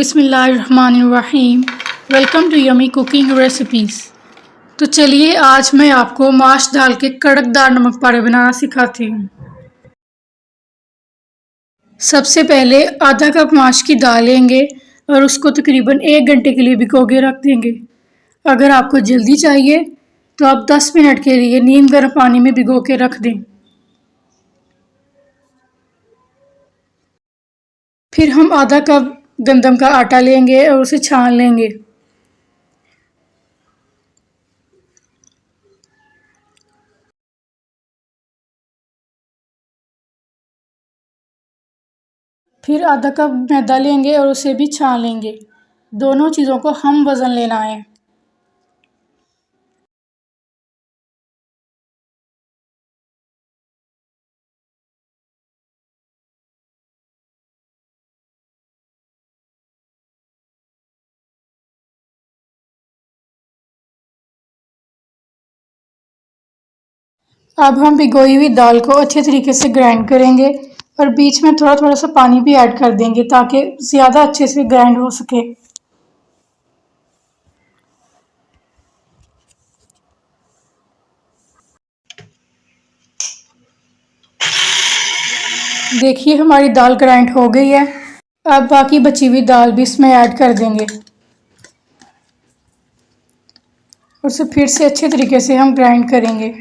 बिस्मिल्लाहिर्रहमानिर्रहीम। Welcome to yummy cooking recipes. तो चलिए आज मैं आपको माश डाल के कड़कदार नमक पारे बनाना सिखाती हूँ। सबसे पहले आधा कप माश की दाल लेंगे और उसको तकरीबन 1 घंटे के लिए भिगो के रख देंगे। अगर आपको जल्दी चाहिए तो आप 10 मिनट के लिए नीम गर्म पानी में भिगो के रख दें। फिर हम आधा कप गंदम का आटा लेंगे और उसे छान लेंगे। फिर आधा कप मैदा लेंगे और उसे भी छान लेंगे। दोनों चीज़ों को हम वज़न लेना है। अब हम भिगोई हुई दाल को अच्छे तरीके से ग्राइंड करेंगे और बीच में थोड़ा थोड़ा सा पानी भी ऐड कर देंगे ताकि ज़्यादा अच्छे से ग्राइंड हो सके। देखिए हमारी दाल ग्राइंड हो गई है। अब बाकी बची हुई दाल भी इसमें ऐड कर देंगे और उसे फिर से अच्छे तरीके से हम ग्राइंड करेंगे।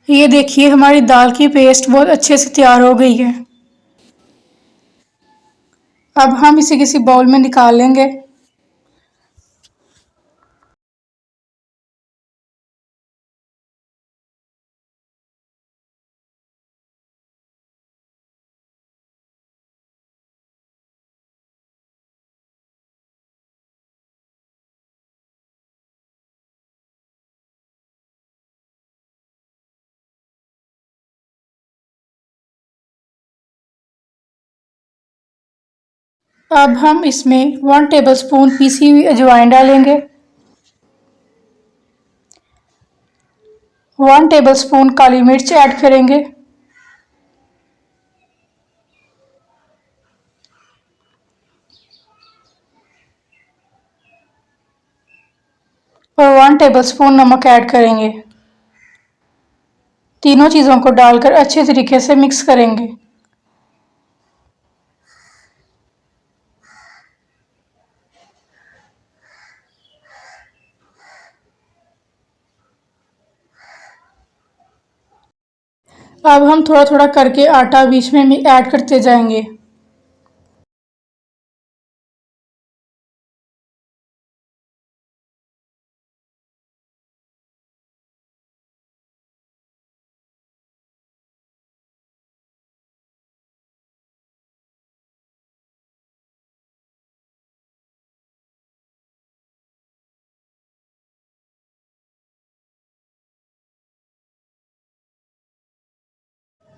ये देखिए हमारी दाल की पेस्ट बहुत अच्छे से तैयार हो गई है। अब हम इसे किसी बाउल में निकाल लेंगे। अब हम इसमें 1 टेबलस्पून पीसी हुई अजवाइन डालेंगे, 1 टेबलस्पून काली मिर्च ऐड करेंगे और 1 टेबलस्पून नमक ऐड करेंगे। तीनों चीज़ों को डालकर अच्छे तरीके से मिक्स करेंगे। अब हम थोड़ा थोड़ा करके आटा बीच में ऐड करते जाएंगे।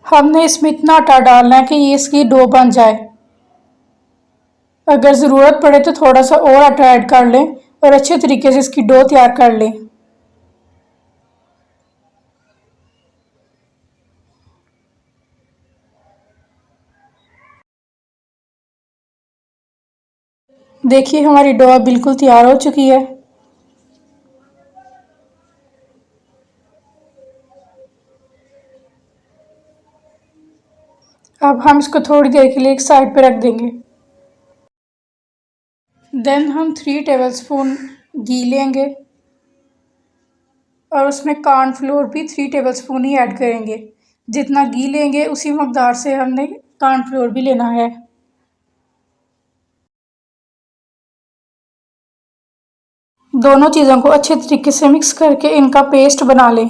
हमने इसमें इतना आटा डालना है कि ये इसकी डो बन जाए। अगर ज़रूरत पड़े तो थोड़ा सा और आटा ऐड कर लें और अच्छे तरीके से इसकी डो तैयार कर लें। देखिए हमारी डो बिल्कुल तैयार हो चुकी है। अब हम इसको थोड़ी देर के लिए एक साइड पे रख देंगे। देन हम 3 टेबलस्पून घी लेंगे और उसमें कॉर्नफ्लोर भी 3 टेबलस्पून ही ऐड करेंगे। जितना घी लेंगे उसी मकदार से हमने कॉर्नफ्लोर भी लेना है। दोनों चीज़ों को अच्छे तरीके से मिक्स करके इनका पेस्ट बना लें।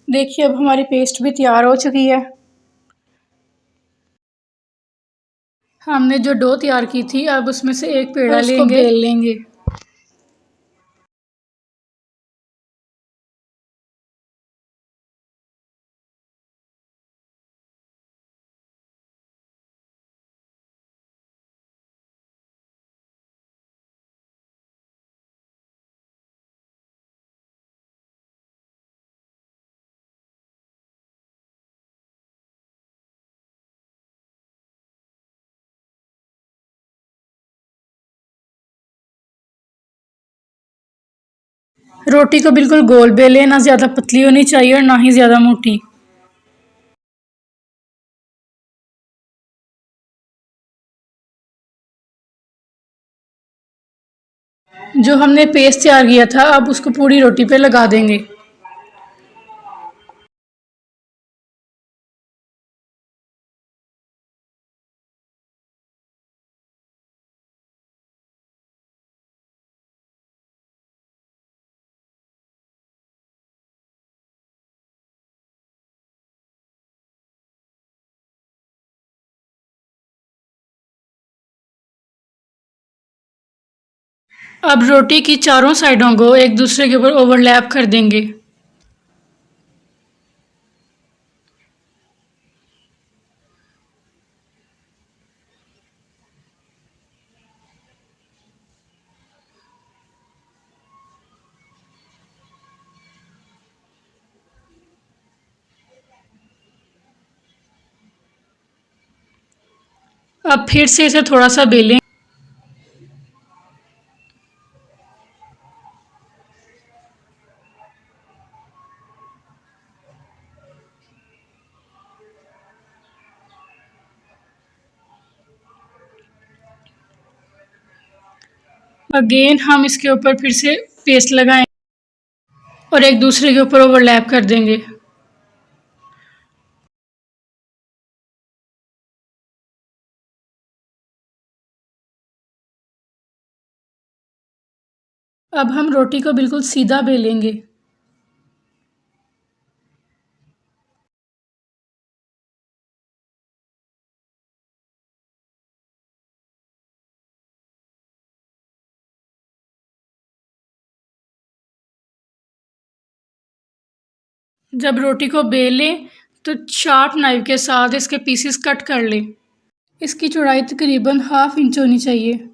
देखिए अब हमारी पेस्ट भी तैयार हो चुकी है। हमने जो डो तैयार की थी अब उसमें से एक पेड़ा लेंगे, उसको बेल लेंगे। रोटी को बिल्कुल गोल बेलें, ना ज़्यादा पतली होनी चाहिए और ना ही ज़्यादा मोटी। जो हमने पेस्ट तैयार किया था अब उसको पूरी रोटी पे लगा देंगे। अब रोटी की चारों साइडों को एक दूसरे के ऊपर ओवरलैप कर देंगे। अब फिर से इसे थोड़ा सा बेलें। अगेन हम इसके ऊपर फिर से पेस्ट लगाएं और एक दूसरे के ऊपर ओवरलैप कर देंगे। अब हम रोटी को बिल्कुल सीधा बेलेंगे। जब रोटी को बेलें तो शार्प नाइफ के साथ इसके पीसेस कट कर लें। इसकी चौड़ाई तकरीबन 1/2 इंच होनी चाहिए।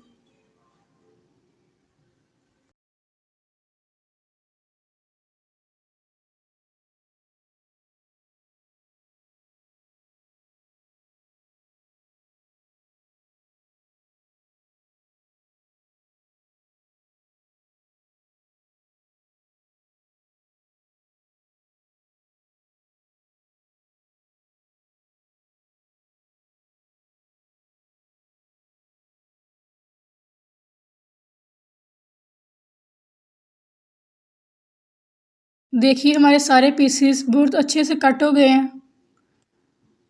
देखिए हमारे सारे पीसेस बहुत अच्छे से कट हो गए हैं।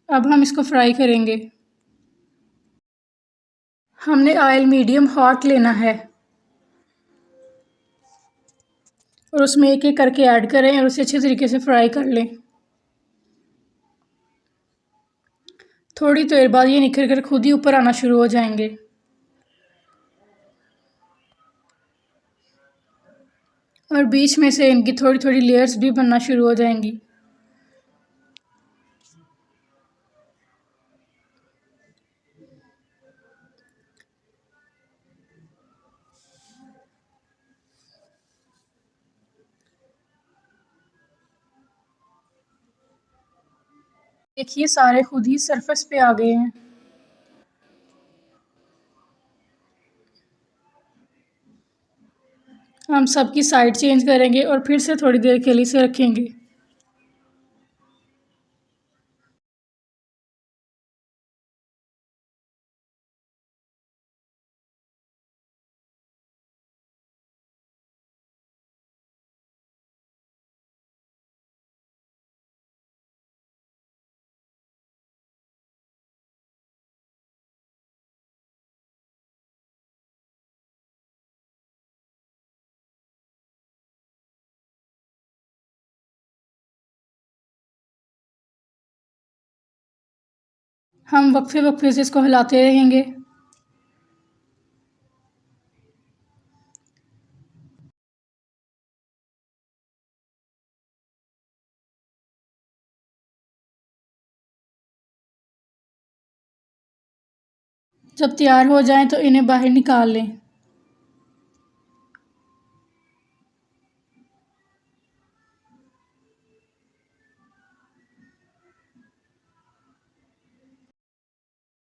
अब हम इसको फ्राई करेंगे। हमने ऑयल मीडियम हॉट लेना है और उसमें एक एक करके ऐड करें और उसे अच्छे तरीके से फ्राई कर लें। थोड़ी देर बाद ये निखर कर खुद ही ऊपर आना शुरू हो जाएंगे। और बीच में से इनकी थोड़ी थोड़ी लेयर्स भी बनना शुरू हो जाएंगी। देखिए सारे खुद ही सरफेस पे आ गए हैं। हम सबकी साइड चेंज करेंगे और फिर से थोड़ी देर के लिए इसे रखेंगे। हम वक्फे वक्फे से इसको हिलाते रहेंगे। जब तैयार हो जाएं तो इन्हें बाहर निकाल लें।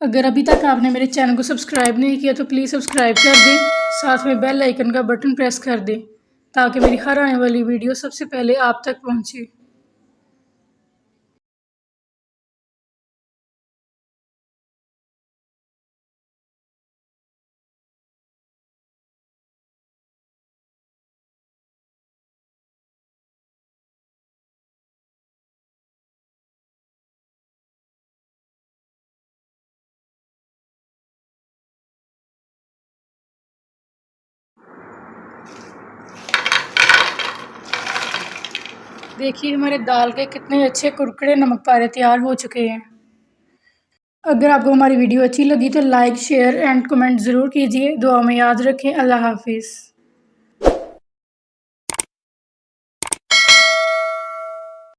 अगर अभी तक आपने मेरे चैनल को सब्सक्राइब नहीं किया तो प्लीज़ सब्सक्राइब कर दें, साथ में बेल आइकन का बटन प्रेस कर दें ताकि मेरी हर आने वाली वीडियो सबसे पहले आप तक पहुंचे। देखिए हमारे दाल के कितने अच्छे कुरकुरे नमक पारे तैयार हो चुके हैं। अगर आपको हमारी वीडियो अच्छी लगी तो लाइक शेयर एंड कमेंट ज़रूर कीजिए। दुआ में याद रखें। अल्लाह हाफिज़।